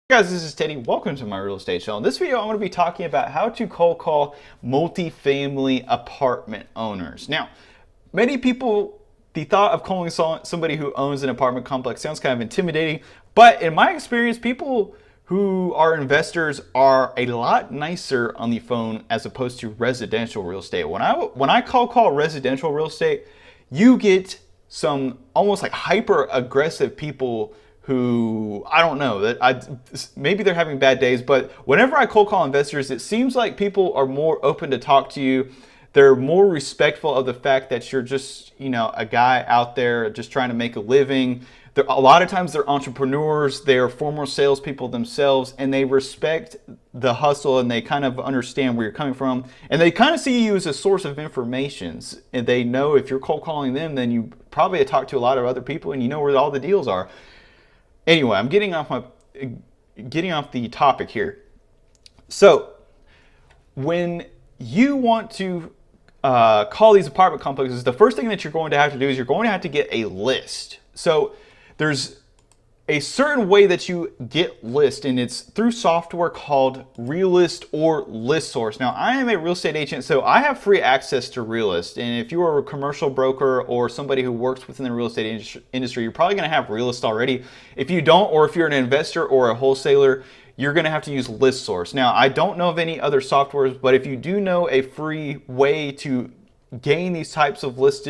Hey guys, this is Teddy. Welcome to my real estate channel. In this video, I'm going to be talking about how to cold call multifamily apartment owners. Now, many people, the thought of calling somebody who owns an apartment complex sounds kind of intimidating, but in my experience, people who are investors are a lot nicer on the phone as opposed to residential real estate. When I cold call residential real estate, you get some almost like hyper aggressive people who, I don't know, maybe they're having bad days, but whenever I cold call investors, it seems like people are more open to talk to you. They're more respectful of the fact that you're just, a guy out there just trying to make a living. A lot of times they're entrepreneurs, they're former salespeople themselves, and they respect the hustle and they kind of understand where you're coming from. And they kind of see you as a source of information. And they know if you're cold calling them, then you probably talk to a lot of other people and you know where all the deals are. Anyway, I'm getting off the topic here. So, when you want to call these apartment complexes, the first thing that you're going to have to do is you're going to have to get a list. So, there's a certain way that you get list, and it's through software called Realist or ListSource. Now, I am a real estate agent, so I have free access to Realist. And if you are a commercial broker or somebody who works within the real estate industry, you're probably going to have Realist already. If you don't, or if you're an investor or a wholesaler, you're going to have to use ListSource. Now, I don't know of any other softwares, but if you do know a free way to gain these types of lists,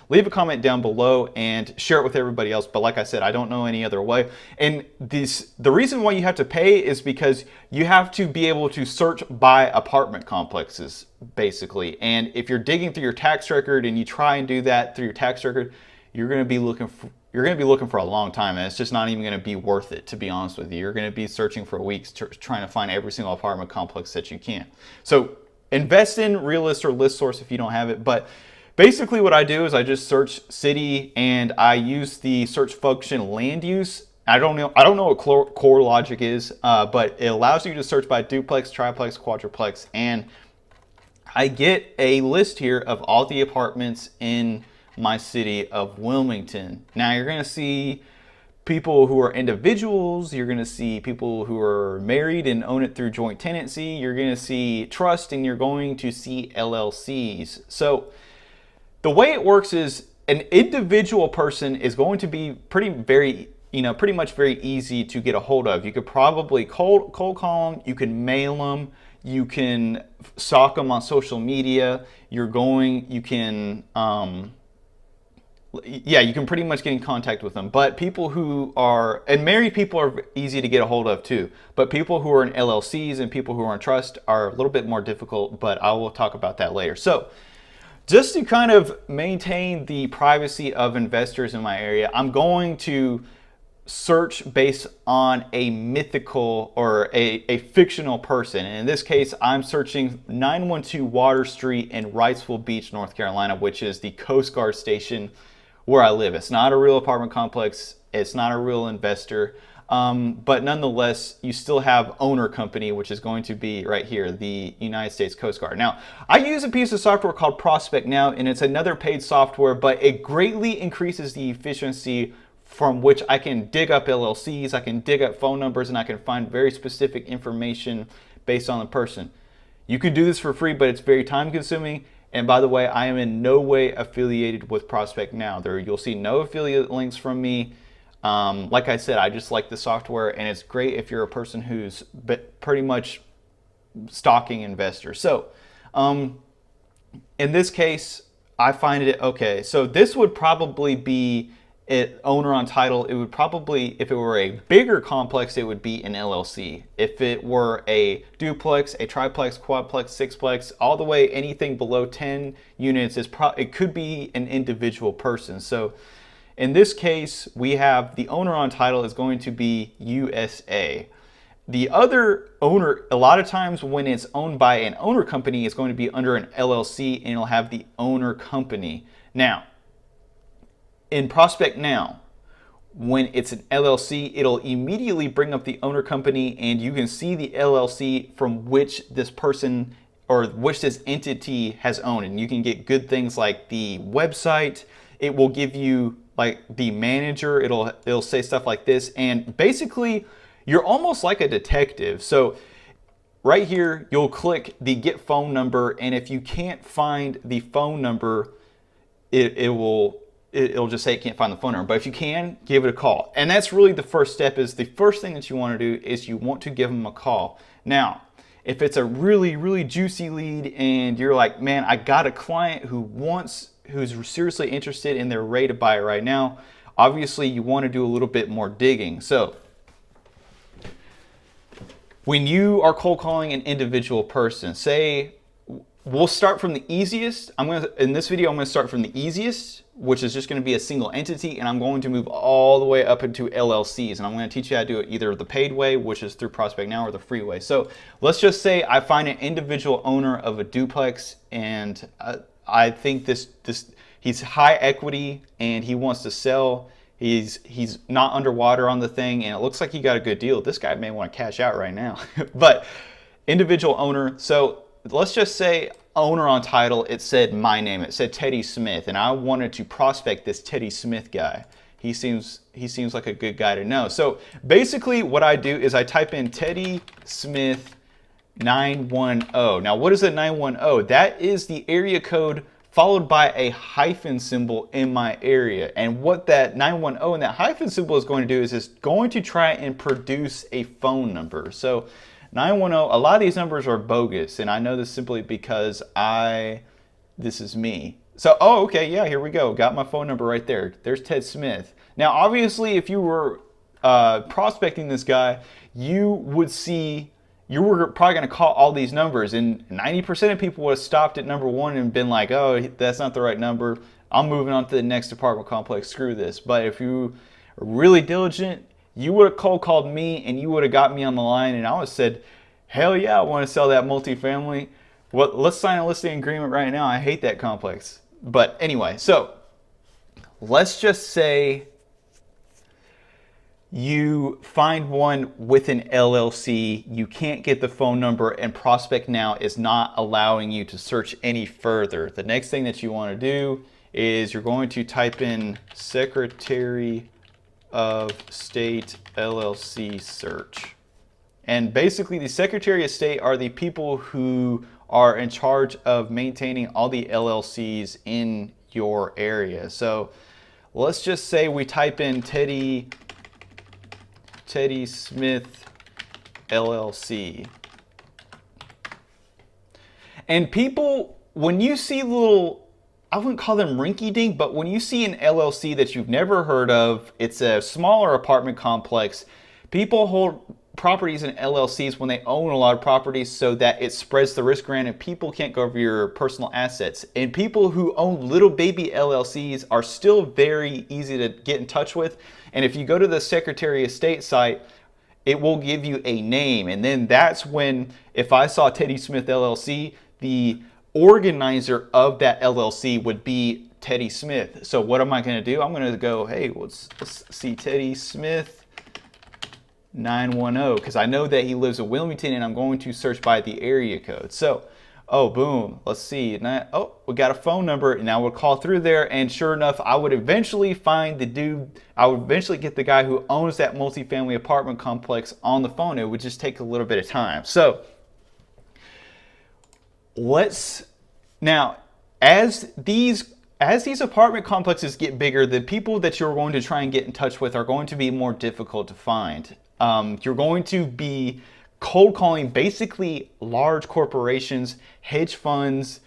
leave a comment down below and share it with everybody else. But like I said, I don't know any other way. And the reason why you have to pay is because you have to be able to search by apartment complexes, basically. And if you're digging through your tax record and you try and do that through your tax record, you're going to be looking for a long time, and it's just not even going to be worth it, to be honest with you. You're going to be searching for weeks trying to find every single apartment complex that you can. So invest in Realist or ListSource if you don't have it. But basically what I do is I just search city and I use the search function land use. I don't know what CoreLogic is, but it allows you to search by duplex, triplex, quadruplex, and I get a list here of all the apartments in my city of Wilmington. Now you're going to see people who are individuals, you're going to see people who are married and own it through joint tenancy, you're going to see trust, and you're going to see LLCs. So the way it works is an individual person is going to be pretty much very easy to get a hold of. You could probably cold call them, you can mail them, you can stalk them on social media, you can pretty much get in contact with them. But people who are, and married people are easy to get a hold of too. But people who are in LLCs and people who are in trust are a little bit more difficult, but I will talk about that later. So just to kind of maintain the privacy of investors in my area, I'm going to search based on a mythical or a fictional person. And in this case, I'm searching 912 Water Street in Wrightsville Beach, North Carolina, which is the Coast Guard station where I live. It's not a real apartment complex. It's not a real investor. But nonetheless, you still have owner company, which is going to be right here, the United States Coast Guard. Now, I use a piece of software called Prospect Now, and it's another paid software, but it greatly increases the efficiency from which I can dig up LLCs, I can dig up phone numbers, and I can find very specific information based on the person. You can do this for free, but it's very time consuming. And by the way, I am in no way affiliated with Prospect Now. You'll see no affiliate links from me. Like I said, I just like the software, and it's great if you're a person who's pretty much stalking investors. So in this case, I find it okay. So this would probably be owner on title. It would probably, if it were a bigger complex, it would be an LLC. If it were a duplex, a triplex, quadplex, sixplex, all the way anything below 10 units, it could be an individual person. So in this case, we have the owner on title is going to be USA. The other owner, a lot of times when it's owned by an owner company, it's going to be under an LLC, and it'll have the owner company. Now, in Prospect Now, when it's an LLC, it'll immediately bring up the owner company, and you can see the LLC from which this person or which this entity has owned. And you can get good things like the website. It will give you like the manager, it'll say stuff like this, and basically you're almost like a detective. So right here, you'll click the get phone number, and if you can't find the phone number, it'll just say it can't find the phone number. But if you can, give it a call. And that's really the first step. Is the first thing that you want to do is you want to give them a call. Now, if it's a really, really juicy lead and you're like, man, I got a client who's seriously interested and they're ready to buy it right now, obviously you want to do a little bit more digging. So when you are cold calling an individual person, say, we'll start from the easiest. In this video, I'm going to start from the easiest, which is just going to be a single entity, and I'm going to move all the way up into LLCs, and I'm going to teach you how to do it either the paid way, which is through Prospect Now, or the free way. So let's just say I find an individual owner of a duplex, and I think he's high equity and he wants to sell. He's not underwater on the thing, and it looks like he got a good deal. This guy may want to cash out right now. But individual owner, so let's just say owner on title, it said my name, it said Teddy Smith, and I wanted to prospect this Teddy Smith guy. He seems like a good guy to know. So basically what I do is I type in Teddy Smith 910. Now what is a 910? That is the area code followed by a hyphen symbol in my area. And what that 910 and that hyphen symbol is going to do is it's going to try and produce a phone number. So 910, a lot of these numbers are bogus, and I know this simply because this is me. So, oh, okay, yeah, here we go. Got my phone number right there. There's Ted Smith. Now, obviously, if you were prospecting this guy, you were probably going to call all these numbers, and 90% of people would have stopped at number one and been like, oh, that's not the right number. I'm moving on to the next apartment complex. Screw this. But if you are really diligent, you would have cold called me and you would have got me on the line, and I would have said, hell yeah, I want to sell that multifamily. Well, let's sign a listing agreement right now. I hate that complex. But anyway, so let's just say you find one with an LLC, you can't get the phone number, and Prospect Now is not allowing you to search any further. The next thing that you want to do is you're going to type in Secretary of State LLC search. And basically the Secretary of State are the people who are in charge of maintaining all the LLCs in your area. So let's just say we type in Teddy Smith LLC. And people, when you see little, I wouldn't call them rinky-dink, but when you see an LLC that you've never heard of, it's a smaller apartment complex. People hold properties in LLCs when they own a lot of properties so that it spreads the risk around and people can't go over your personal assets. And people who own little baby LLCs are still very easy to get in touch with. And if you go to the Secretary of State site, it will give you a name. And then that's when, if I saw Teddy Smith LLC, the organizer of that LLC would be Teddy Smith. So what am I going to do? I'm going to go, hey, let's see Teddy Smith 910, because I know that he lives in Wilmington, and I'm going to search by the area code. So, oh, boom, let's see. Oh, we got a phone number, and now we'll call through there, and sure enough, I would eventually find the dude. I would eventually get the guy who owns that multifamily apartment complex on the phone. It would just take a little bit of time. So now, as these apartment complexes get bigger, the people that you're going to try and get in touch with are going to be more difficult to find. You're going to be cold calling basically large corporations, hedge funds,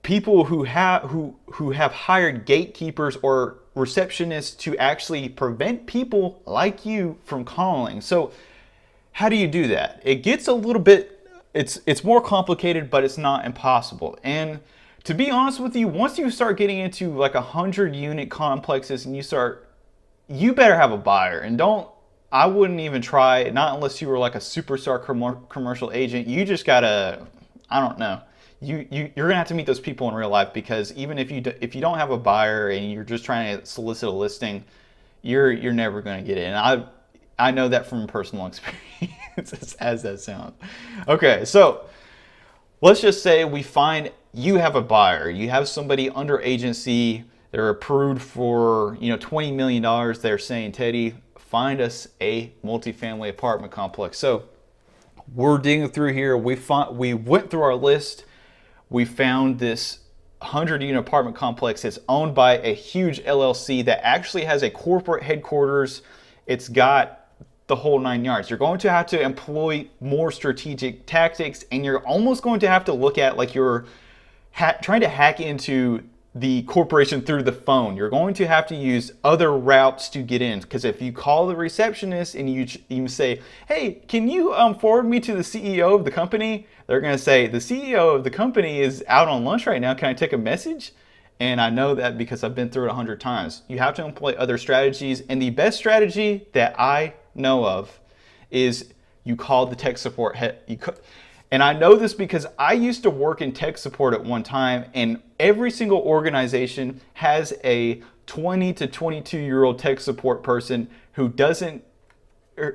people who have hired gatekeepers or receptionists to actually prevent people like you from calling. So how do you do that? It gets a little bit, it's more complicated, but it's not impossible. And to be honest with you, once you start getting into like 100 unit complexes and you better have a buyer. And I wouldn't even try, not unless you were like a superstar commercial agent. You just gotta, I don't know. You're gonna have to meet those people in real life, because even if you don't have a buyer and you're just trying to solicit a listing, you're never gonna get it. And I know that from personal experience, as that sounds. Okay, so let's just say we find you have a buyer. You have somebody under agency. They're approved for, $20 million. They're saying, Teddy, find us a multifamily apartment complex. So we're digging through here. We went through our list. We found this 100-unit apartment complex. It's owned by a huge LLC that actually has a corporate headquarters. It's got the whole 9 yards. You're going to have to employ more strategic tactics, and you're almost going to have to look at like you're trying to hack into the corporation through the phone. You're going to have to use other routes to get in, because if you call the receptionist and you say, hey, can you forward me to the CEO of the company? They're going to say, the CEO of the company is out on lunch right now. Can I take a message? And I know that because I've been through it 100 times. You have to employ other strategies. And the best strategy that I know of is you call the tech support head. And I know this because I used to work in tech support at one time, and every single organization has a 20 to 22-year-old tech support person who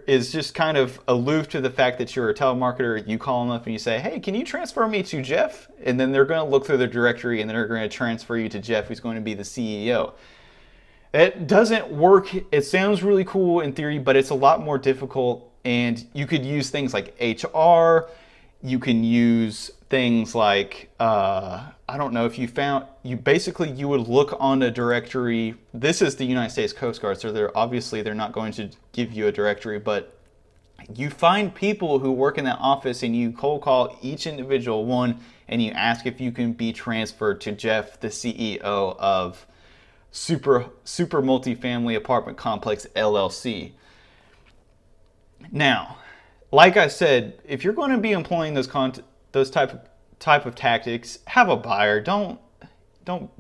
is just kind of aloof to the fact that you're a telemarketer. You call them up and you say, hey, can you transfer me to Jeff? And then they're going to look through their directory and they're going to transfer you to Jeff, who's going to be the CEO. It doesn't work. It sounds really cool in theory, but it's a lot more difficult. And you could use things like HR. You can use things like, I don't know, if you would look on a directory. This is the United States Coast Guard, so they're not going to give you a directory, but you find people who work in that office and you cold call each individual one and you ask if you can be transferred to Jeff, the CEO of Super Multifamily Apartment Complex LLC. Now, like I said, if you're going to be employing those type of tactics, have a buyer. Don't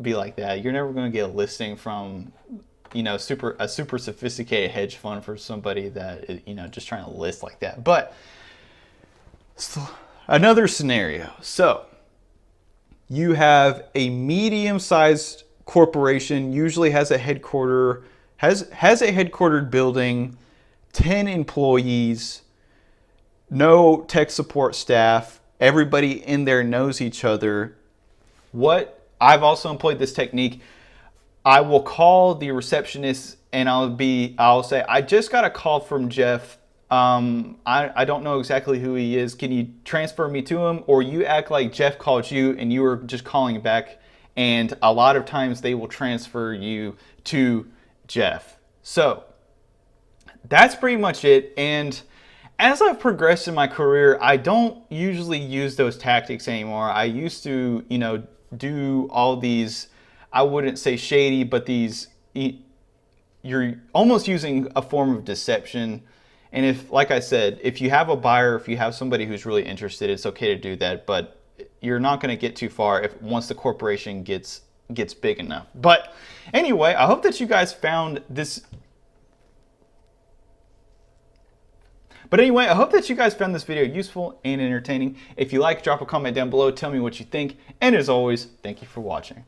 be like that. You're never going to get a listing from a super sophisticated hedge fund for somebody that is, just trying to list like that. But another scenario. So you have a medium-sized corporation, usually has a headquartered building, 10 employees, no tech support staff, everybody in there knows each other. I've also employed this technique. I will call the receptionist and I'll say, I just got a call from Jeff. I don't know exactly who he is. Can you transfer me to him? Or you act like Jeff called you and you were just calling back. And a lot of times they will transfer you to Jeff. So that's pretty much it. And as I've progressed in my career, I don't usually use those tactics anymore. I used to, do all these, I wouldn't say shady, but you're almost using a form of deception. And like I said, if you have a buyer, if you have somebody who's really interested, it's okay to do that. But you're not going to get too far once the corporation gets big enough. But anyway, I hope that you guys found this. Video useful and entertaining. If you like, drop a comment down below. Tell me what you think. And as always, thank you for watching.